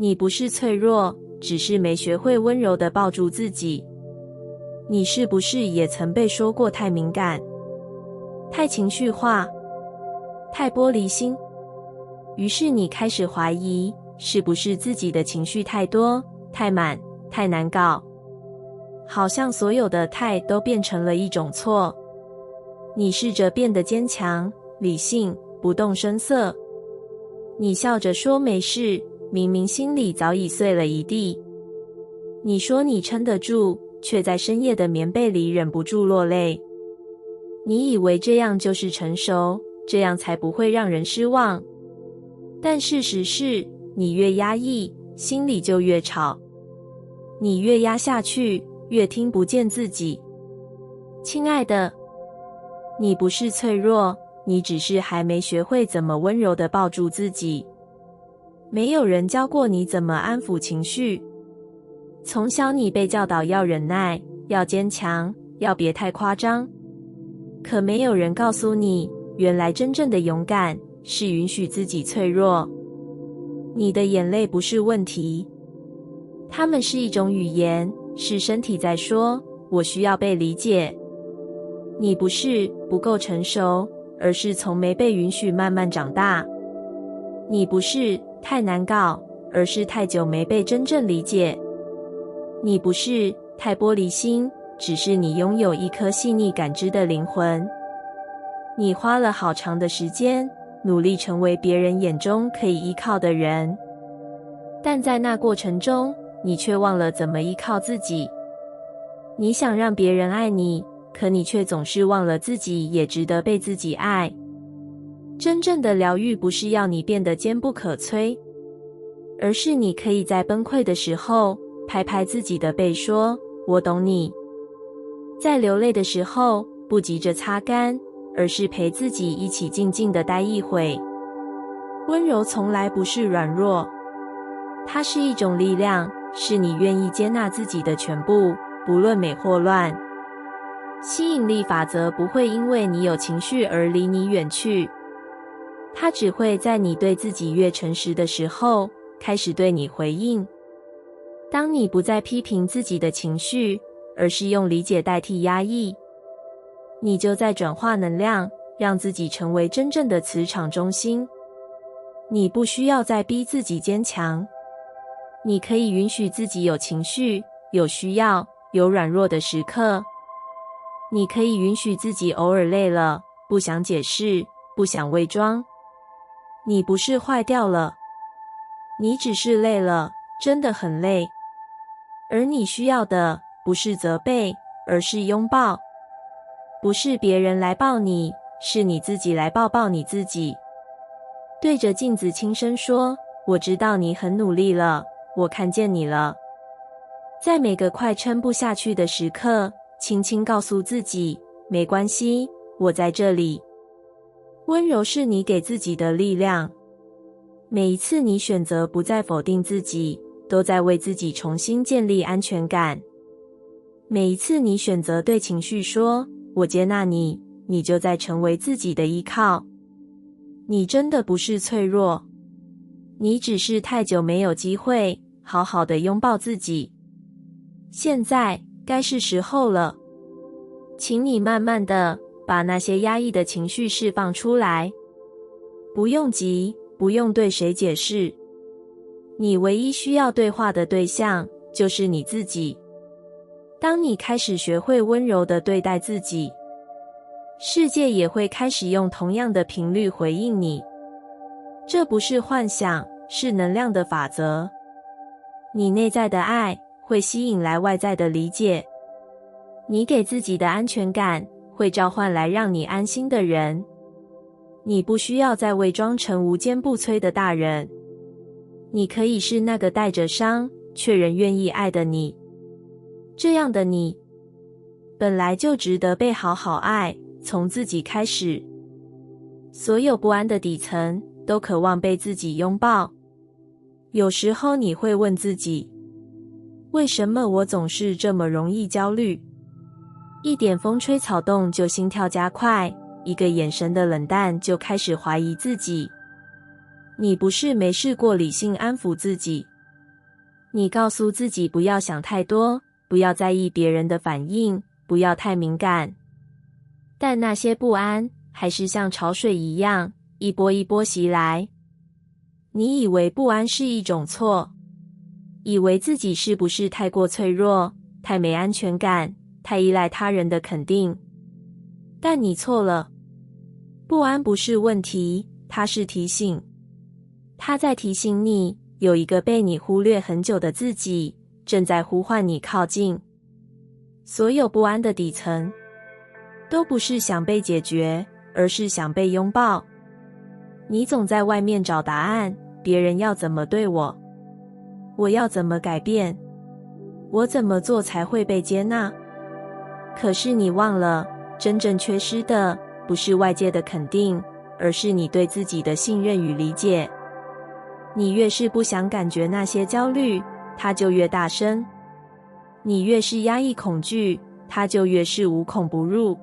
你不是脆弱，只是没学会温柔地抱住自己。你是不是也曾被说过太敏感、太情绪化、太玻璃心？于是你开始怀疑，是不是自己的情绪太多、太满、太难搞？好像所有的太都变成了一种错。你试着变得坚强、理性，不动声色。你笑着说没事，明明心里早已碎了一地。你说你撑得住，却在深夜的棉被里忍不住落泪。你以为这样就是成熟，这样才不会让人失望。但事实是，你越压抑，心里就越吵。你越压下去，越听不见自己。亲爱的，你不是脆弱，你只是还没学会怎么温柔地抱住自己。没有人教过你怎么安抚情绪。从小你被教导要忍耐，要坚强，要别太夸张。可没有人告诉你，原来真正的勇敢是允许自己脆弱。你的眼泪不是问题，它们是一种语言，是身体在说，我需要被理解。你不是不够成熟，而是从没被允许慢慢长大。你不是太难搞，而是太久没被真正理解。你不是太玻璃心，只是你拥有一颗细腻感知的灵魂。你花了好长的时间，努力成为别人眼中可以依靠的人，但在那过程中，你却忘了怎么依靠自己。你想让别人爱你，可你却总是忘了自己也值得被自己爱。真正的疗愈不是要你变得坚不可摧，而是你可以在崩溃的时候拍拍自己的背说，我懂你。在流泪的时候，不急着擦干，而是陪自己一起静静地待一会。温柔从来不是软弱，它是一种力量，是你愿意接纳自己的全部，不论美或乱。吸引力法则不会因为你有情绪而离你远去，它只会在你对自己越诚实的时候，开始对你回应。当你不再批评自己的情绪，而是用理解代替压抑，你就在转化能量，让自己成为真正的磁场中心。你不需要再逼自己坚强，你可以允许自己有情绪，有需要，有软弱的时刻。你可以允许自己偶尔累了，不想解释，不想伪装。你不是坏掉了，你只是累了，真的很累。而你需要的不是责备，而是拥抱。不是别人来抱你，是你自己来抱抱你自己。对着镜子轻声说，我知道你很努力了，我看见你了。在每个快撑不下去的时刻，轻轻告诉自己，没关系，我在这里。温柔是你给自己的力量。每一次你选择不再否定自己，都在为自己重新建立安全感。每一次你选择对情绪说，我接纳你，你就在成为自己的依靠。你真的不是脆弱，你只是太久没有机会好好的拥抱自己。现在该是时候了，请你慢慢的把那些压抑的情绪释放出来。不用急，不用对谁解释。你唯一需要对话的对象就是你自己。当你开始学会温柔地对待自己，世界也会开始用同样的频率回应你。这不是幻想，是能量的法则。你内在的爱会吸引来外在的理解，你给自己的安全感会召唤来让你安心的人。你不需要再伪装成无坚不摧的大人，你可以是那个带着伤却仍愿意爱的你。这样的你本来就值得被好好爱，从自己开始。所有不安的底层都渴望被自己拥抱。有时候你会问自己，为什么我总是这么容易焦虑？一点风吹草动就心跳加快，一个眼神的冷淡就开始怀疑自己。你不是没试过理性安抚自己，你告诉自己不要想太多，不要在意别人的反应，不要太敏感。但那些不安还是像潮水一样，一波一波袭来。你以为不安是一种错，以为自己是不是太过脆弱，太没安全感，太依赖他人的肯定。但你错了，不安不是问题，它是提醒。它在提醒你，有一个被你忽略很久的自己，正在呼唤你靠近。所有不安的底层，都不是想被解决，而是想被拥抱。你总在外面找答案，别人要怎么对我？我要怎么改变？我怎么做才会被接纳？可是你忘了，真正缺失的不是外界的肯定，而是你对自己的信任与理解。你越是不想感觉那些焦虑，它就越大声；你越是压抑恐惧，它就越是无孔不入。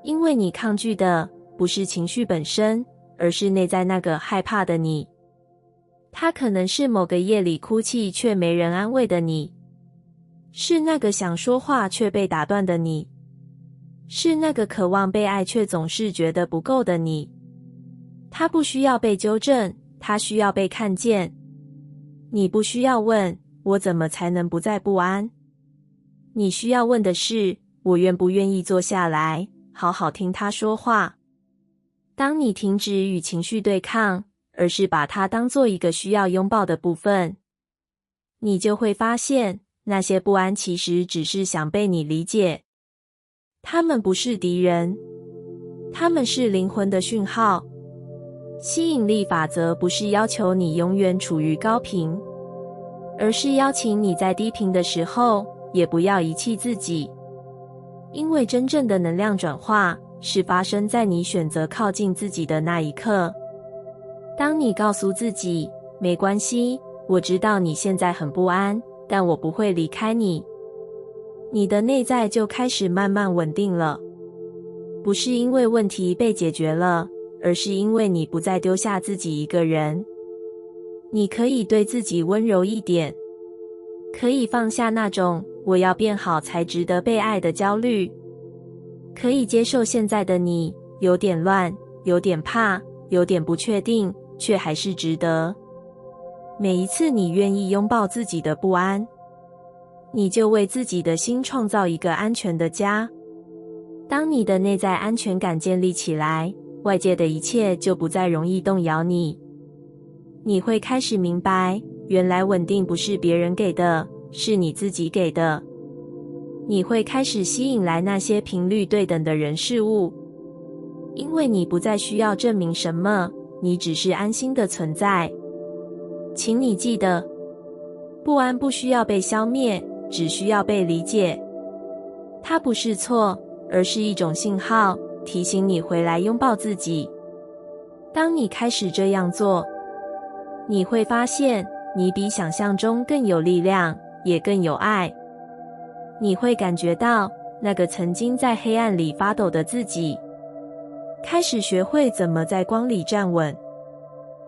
因为你抗拒的不是情绪本身，而是内在那个害怕的你。它可能是某个夜里哭泣却没人安慰的你，是那个想说话却被打断的你，是那个渴望被爱却总是觉得不够的你。它不需要被纠正，它需要被看见。你不需要问，我怎么才能不再不安？你需要问的是，我愿不愿意坐下来，好好听他说话。当你停止与情绪对抗，而是把它当作一个需要拥抱的部分，你就会发现，那些不安其实只是想被你理解。他们不是敌人，他们是灵魂的讯号。吸引力法则不是要求你永远处于高频，而是邀请你在低频的时候，也不要遗弃自己。因为真正的能量转化是发生在你选择靠近自己的那一刻。当你告诉自己，没关系，我知道你现在很不安，但我不会离开你，你的内在就开始慢慢稳定了。不是因为问题被解决了，而是因为你不再丢下自己一个人。你可以对自己温柔一点，可以放下那种我要变好才值得被爱的焦虑，可以接受现在的你有点乱，有点怕，有点不确定，却还是值得。每一次你愿意拥抱自己的不安，你就为自己的心创造一个安全的家。当你的内在安全感建立起来，外界的一切就不再容易动摇你。你会开始明白，原来稳定不是别人给的，是你自己给的。你会开始吸引来那些频率对等的人事物，因为你不再需要证明什么，你只是安心的存在。请你记得，不安不需要被消灭，只需要被理解。它不是错，而是一种信号，提醒你回来拥抱自己。当你开始这样做，你会发现你比想象中更有力量，也更有爱。你会感觉到那个曾经在黑暗里发抖的自己，开始学会怎么在光里站稳。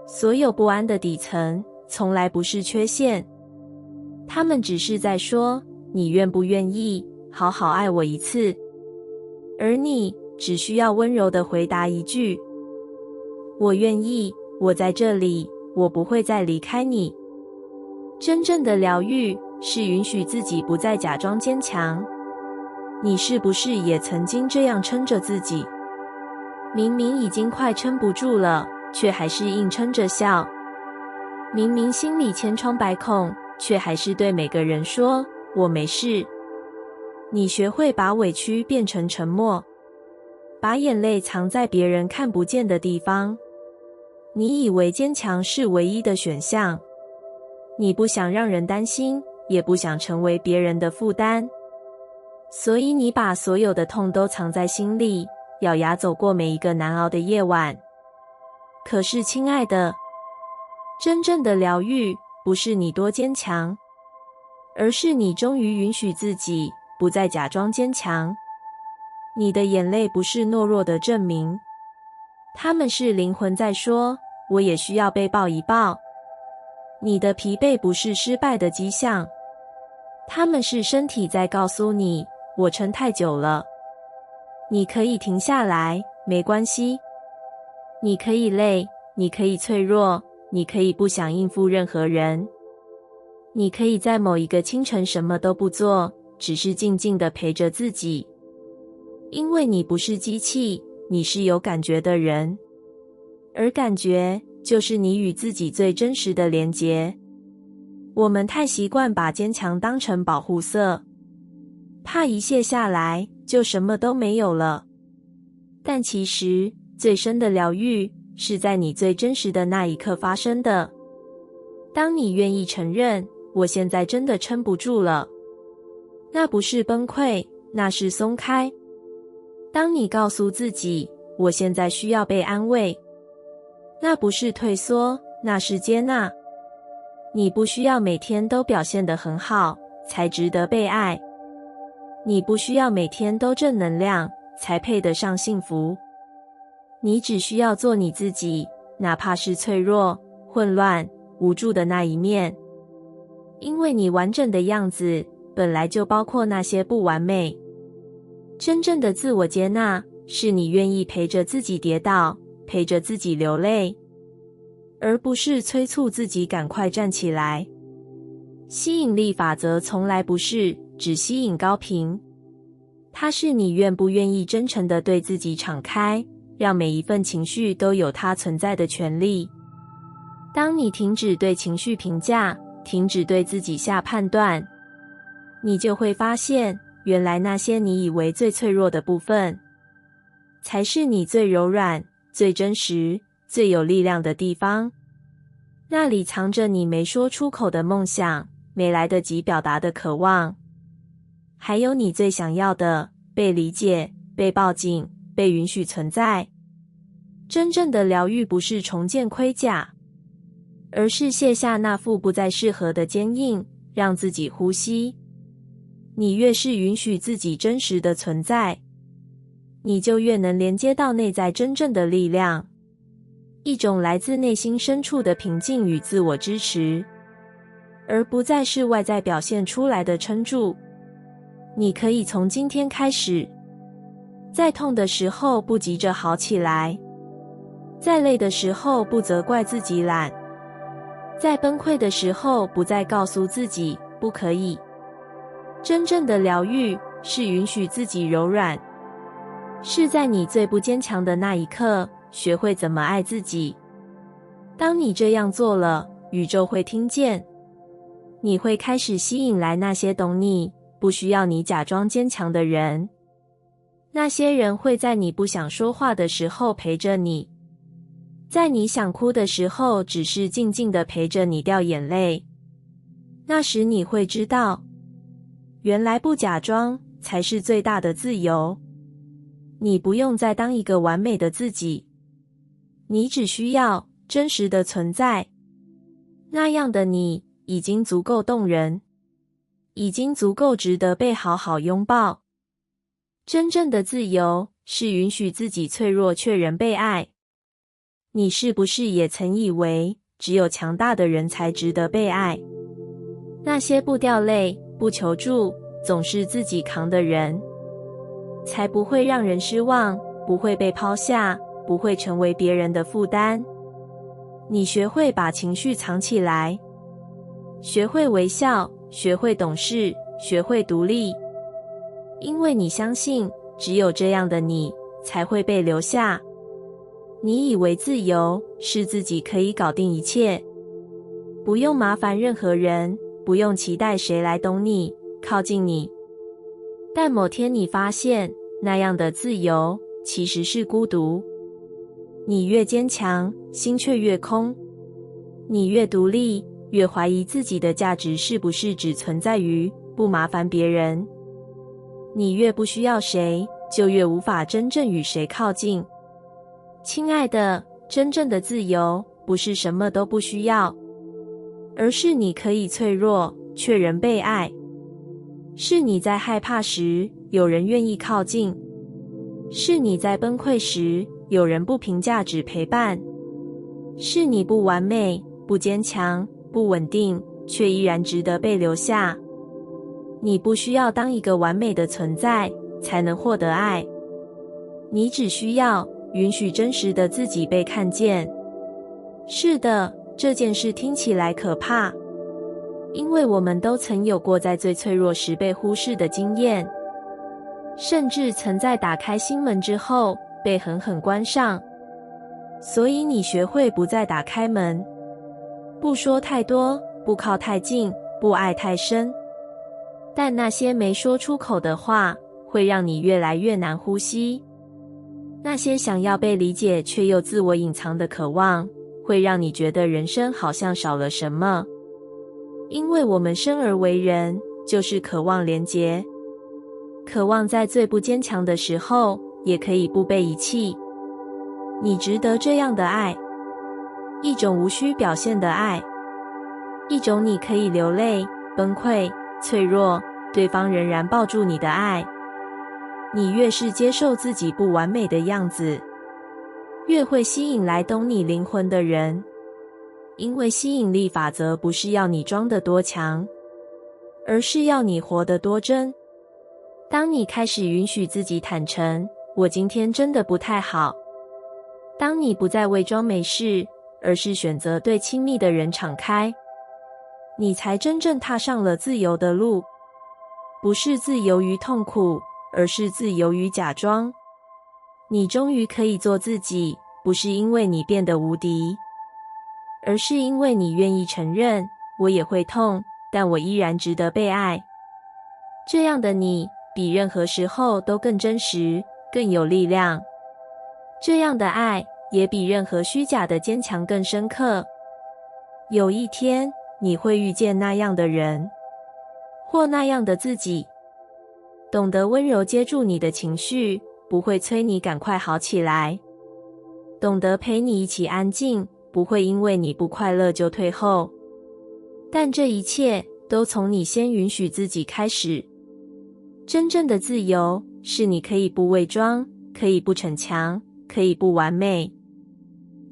所有不安的底层从来不是缺陷，他们只是在说，你愿不愿意好好爱我一次？而你只需要温柔地回答一句，我愿意，我在这里，我不会再离开你。真正的疗愈是允许自己不再假装坚强。你是不是也曾经这样撑着自己？明明已经快撑不住了，却还是硬撑着笑。明明心里千疮百孔，却还是对每个人说，我没事。你学会把委屈变成沉默，把眼泪藏在别人看不见的地方。你以为坚强是唯一的选项，你不想让人担心，也不想成为别人的负担，所以你把所有的痛都藏在心里，咬牙走过每一个难熬的夜晚。可是亲爱的，真正的疗愈不是你多坚强，而是你终于允许自己不再假装坚强。你的眼泪不是懦弱的证明，它们是灵魂在说，我也需要被抱一抱。你的疲惫不是失败的迹象，它们是身体在告诉你，我撑太久了。你可以停下来，没关系。你可以累，你可以脆弱，你可以不想应付任何人。你可以在某一个清晨什么都不做，只是静静地陪着自己。因为你不是机器，你是有感觉的人。而感觉就是你与自己最真实的连结。我们太习惯把坚强当成保护色，怕一卸下来就什么都没有了。但其实最深的疗愈是在你最真实的那一刻发生的。当你愿意承认，我现在真的撑不住了，那不是崩溃，那是松开。当你告诉自己，我现在需要被安慰，那不是退缩，那是接纳。你不需要每天都表现得很好，才值得被爱。你不需要每天都正能量，才配得上幸福。你只需要做你自己，哪怕是脆弱、混乱、无助的那一面。因为你完整的样子，本来就包括那些不完美。真正的自我接纳，是你愿意陪着自己跌倒，陪着自己流泪，而不是催促自己赶快站起来。吸引力法则从来不是只吸引高频，它是你愿不愿意真诚地对自己敞开，让每一份情绪都有它存在的权利。当你停止对情绪评价，停止对自己下判断，你就会发现，原来那些你以为最脆弱的部分，才是你最柔软、最真实、最有力量的地方。那里藏着你没说出口的梦想，没来得及表达的渴望，还有你最想要的被理解、被抱紧、被允许存在。真正的疗愈不是重建盔甲，而是卸下那副不再适合的坚硬，让自己呼吸。你越是允许自己真实的存在，你就越能连接到内在真正的力量，一种来自内心深处的平静与自我支持，而不再是外在表现出来的撑住。你可以从今天开始，在痛的时候不急着好起来，在累的时候不责怪自己懒，在崩溃的时候不再告诉自己不可以。真正的疗愈是允许自己柔软，是在你最不坚强的那一刻，学会怎么爱自己。当你这样做了，宇宙会听见，你会开始吸引来那些懂你，不需要你假装坚强的人。那些人会在你不想说话的时候陪着你，在你想哭的时候，只是静静地陪着你掉眼泪。那时你会知道，原来不假装才是最大的自由。你不用再当一个完美的自己，你只需要真实的存在。那样的你已经足够动人，已经足够值得被好好拥抱。真正的自由是允许自己脆弱却仍被爱。你是不是也曾以为只有强大的人才值得被爱？那些不掉泪、不求助，总是自己扛的人，才不会让人失望，不会被抛下，不会成为别人的负担。你学会把情绪藏起来，学会微笑，学会懂事，学会独立。因为你相信，只有这样的你才会被留下。你以为自由是自己可以搞定一切，不用麻烦任何人，不用期待谁来懂你、靠近你。但某天你发现，那样的自由其实是孤独。你越坚强，心却越空；你越独立，越怀疑自己的价值是不是只存在于不麻烦别人。你越不需要谁，就越无法真正与谁靠近。亲爱的，真正的自由不是什么都不需要，而是你可以脆弱却仍被爱。是你在害怕时，有人愿意靠近；是你在崩溃时，有人不评价只陪伴；是你不完美、不坚强、不不稳定，却依然值得被留下。你不需要当一个完美的存在，才能获得爱。你只需要允许真实的自己被看见。是的，这件事听起来可怕，因为我们都曾有过在最脆弱时被忽视的经验，甚至曾在打开心门之后被狠狠关上。所以你学会不再打开门，不说太多，不靠太近，不爱太深。但那些没说出口的话，会让你越来越难呼吸。那些想要被理解却又自我隐藏的渴望，会让你觉得人生好像少了什么。因为我们生而为人，就是渴望连结，渴望在最不坚强的时候，也可以不被遗弃。你值得这样的爱，一种无需表现的爱，一种你可以流泪、崩溃、脆弱，对方仍然抱住你的爱。你越是接受自己不完美的样子，越会吸引来懂你灵魂的人。因为吸引力法则不是要你装得多强，而是要你活得多真。当你开始允许自己坦诚，我今天真的不太好。当你不再伪装没事，而是选择对亲密的人敞开，你才真正踏上了自由的路。不是自由于痛苦，而是自由于假装。你终于可以做自己，不是因为你变得无敌，而是因为你愿意承认，我也会痛，但我依然值得被爱。这样的你，比任何时候都更真实，更有力量。这样的爱，也比任何虚假的坚强更深刻。有一天，你会遇见那样的人，或那样的自己，懂得温柔接住你的情绪，不会催你赶快好起来，懂得陪你一起安静，不会因为你不快乐就退后。但这一切都从你先允许自己开始。真正的自由，是你可以不伪装，可以不逞强，可以不完美，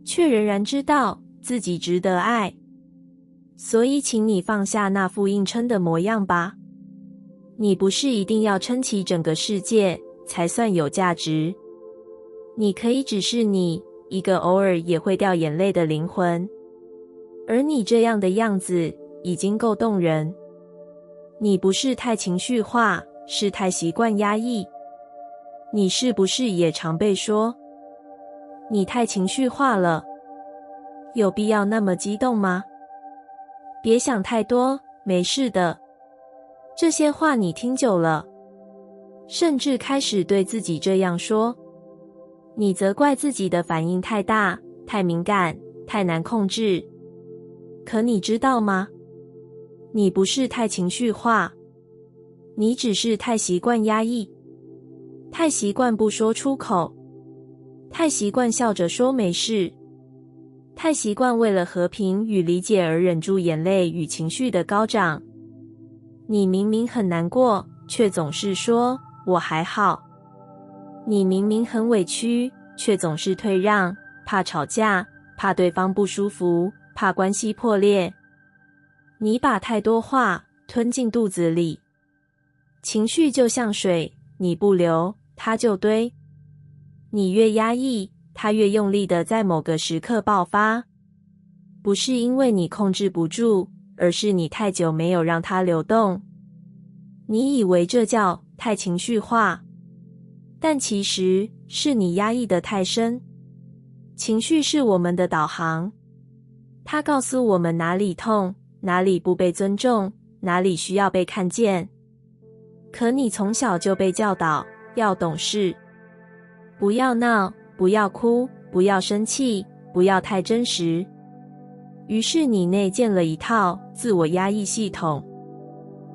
却仍然知道自己值得爱。所以请你放下那副硬撑的模样吧。你不是一定要撑起整个世界才算有价值，你可以只是你，一个偶尔也会掉眼泪的灵魂。而你这样的样子已经够动人。你不是太情绪化，是太习惯压抑。你是不是也常被说你太情绪化了？有必要那么激动吗？别想太多，没事的。这些话你听久了，甚至开始对自己这样说。你责怪自己的反应太大，太敏感，太难控制。可你知道吗？你不是太情绪化，你只是太习惯压抑，太习惯不说出口，太习惯笑着说没事，太习惯为了和平与理解而忍住眼泪与情绪的高涨。你明明很难过，却总是说我还好。你明明很委屈，却总是退让，怕吵架，怕对方不舒服，怕关系破裂。你把太多话吞进肚子里，情绪就像水，你不流，它就堆。你越压抑，它越用力地在某个时刻爆发。不是因为你控制不住，而是你太久没有让它流动。你以为这叫太情绪化，但其实是你压抑得太深。情绪是我们的导航，它告诉我们哪里痛，哪里不被尊重，哪里需要被看见。可你从小就被教导要懂事，不要闹，不要哭，不要生气，不要太真实。于是你内建了一套自我压抑系统。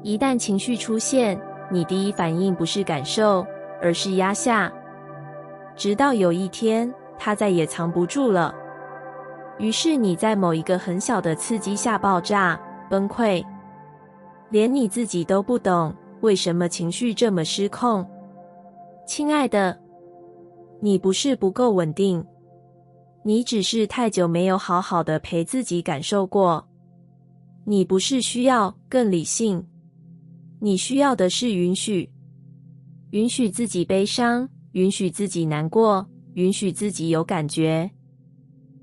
一旦情绪出现，你第一反应不是感受，而是压下。直到有一天，它再也藏不住了。于是你在某一个很小的刺激下爆炸、崩溃，连你自己都不懂为什么情绪这么失控。亲爱的，你不是不够稳定，你只是太久没有好好的陪自己感受过。你不是需要更理性，你需要的是允许。允许自己悲伤，允许自己难过，允许自己有感觉。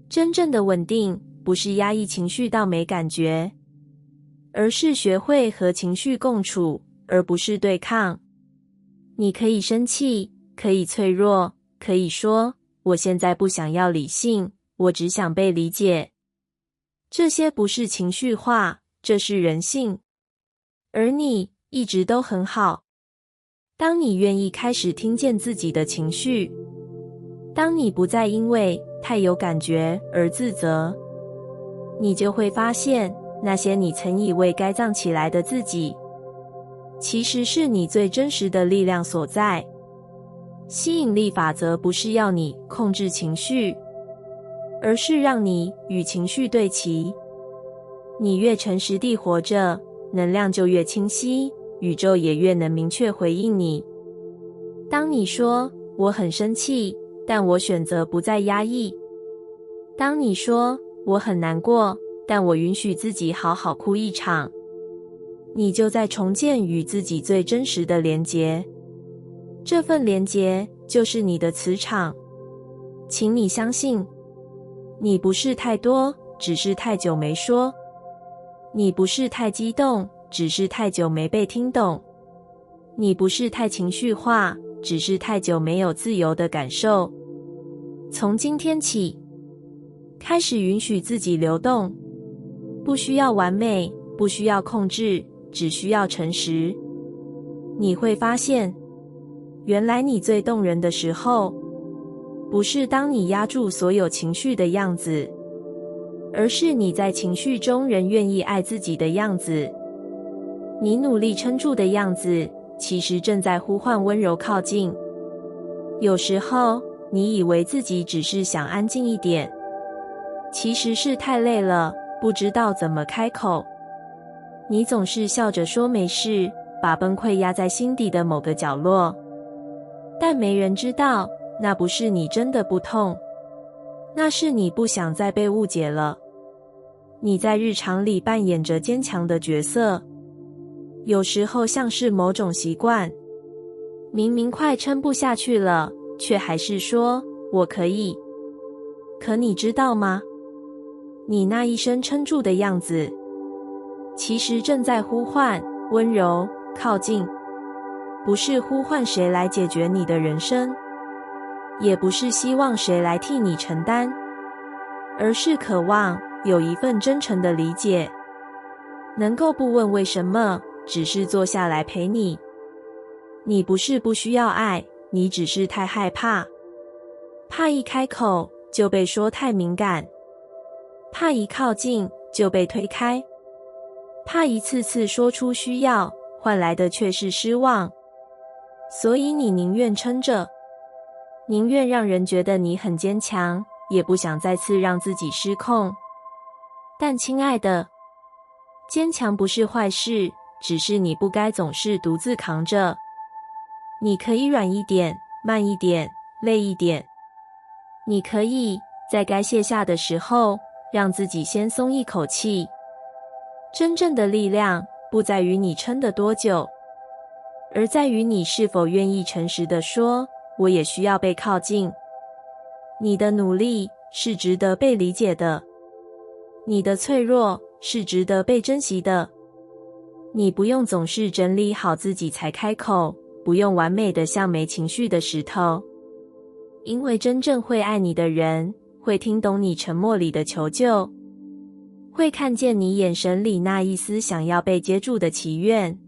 真正的稳定，不是压抑情绪到没感觉，而是学会和情绪共处，而不是对抗。你可以生气，可以脆弱，可以说，我现在不想要理性，我只想被理解。这些不是情绪化，这是人性。而你一直都很好。当你愿意开始听见自己的情绪，当你不再因为太有感觉而自责，你就会发现，那些你曾以为该藏起来的自己，其实是你最真实的力量所在。吸引力法则不是要你控制情绪，而是让你与情绪对齐。你越诚实地活着，能量就越清晰，宇宙也越能明确回应你。当你说我很生气，但我选择不再压抑；当你说我很难过，但我允许自己好好哭一场，你就在重建与自己最真实的连结。这份连结就是你的磁场。请你相信，你不是太多，只是太久没说；你不是太激动，只是太久没被听懂；你不是太情绪化，只是太久没有自由的感受。从今天起，开始允许自己流动，不需要完美，不需要控制，只需要诚实。你会发现，原来你最动人的时候，不是当你压住所有情绪的样子，而是你在情绪中仍愿意爱自己的样子。你努力撑住的样子，其实正在呼唤温柔靠近。有时候，你以为自己只是想安静一点，其实是太累了，不知道怎么开口。你总是笑着说没事，把崩溃压在心底的某个角落，但没人知道，那不是你真的不痛，那是你不想再被误解了。你在日常里扮演着坚强的角色，有时候像是某种习惯，明明快撑不下去了，却还是说我可以。可你知道吗？你那一声撑住的样子，其实正在呼唤温柔靠近，不是呼唤谁来解决你的人生，也不是希望谁来替你承担，而是渴望有一份真诚的理解，能够不问为什么，只是坐下来陪你。你不是不需要爱，你只是太害怕，怕一开口就被说太敏感，怕一靠近就被推开，怕一次次说出需要，换来的却是失望。所以你宁愿撑着，宁愿让人觉得你很坚强，也不想再次让自己失控。但亲爱的，坚强不是坏事，只是你不该总是独自扛着。你可以软一点，慢一点，累一点。你可以在该卸下的时候，让自己先松一口气。真正的力量不在于你撑得多久，而在于你是否愿意诚实地说，我也需要被靠近。你的努力是值得被理解的，你的脆弱是值得被珍惜的。你不用总是整理好自己才开口，不用完美的像没情绪的石头，因为真正会爱你的人，会听懂你沉默里的求救，会看见你眼神里那一丝想要被接住的祈愿。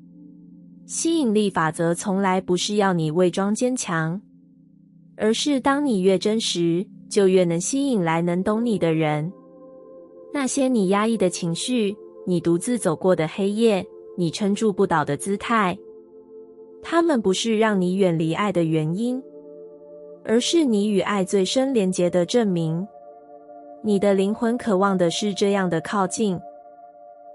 吸引力法则从来不是要你伪装坚强，而是当你越真实，就越能吸引来能懂你的人。那些你压抑的情绪，你独自走过的黑夜，你撑住不倒的姿态，他们不是让你远离爱的原因，而是你与爱最深连结的证明。你的灵魂渴望的是这样的靠近，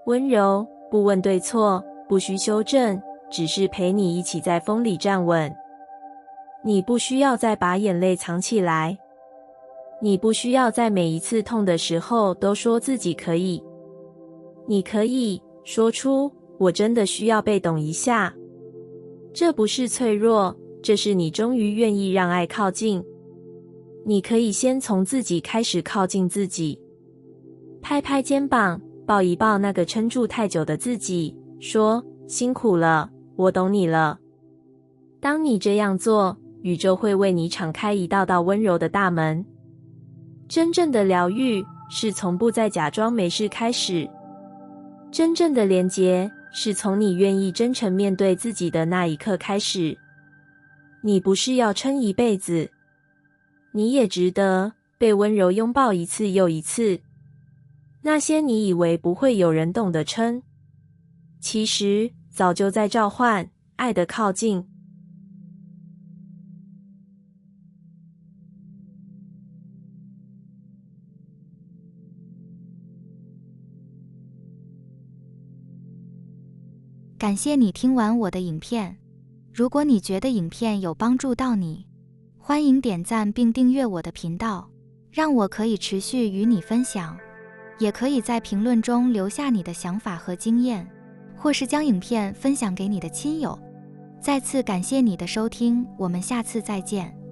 温柔，不问对错，不需修正，只是陪你一起在风里站稳。你不需要再把眼泪藏起来，你不需要在每一次痛的时候都说自己可以。你可以说出我真的需要被懂一下。这不是脆弱，这是你终于愿意让爱靠近。你可以先从自己开始靠近自己，拍拍肩膀，抱一抱那个撑住太久的自己，说辛苦了，我懂你了。当你这样做，宇宙会为你敞开一道道温柔的大门。真正的疗愈是从不再假装没事开始，真正的连结是从你愿意真诚面对自己的那一刻开始。你不是要撑一辈子，你也值得被温柔拥抱一次又一次。那些你以为不会有人懂得撑，其实早就在召唤爱的靠近。感谢你听完我的影片。如果你觉得影片有帮助到你，欢迎点赞并订阅我的频道，让我可以持续与你分享。也可以在评论中留下你的想法和经验，或是将影片分享给你的亲友。再次感谢你的收听，我们下次再见。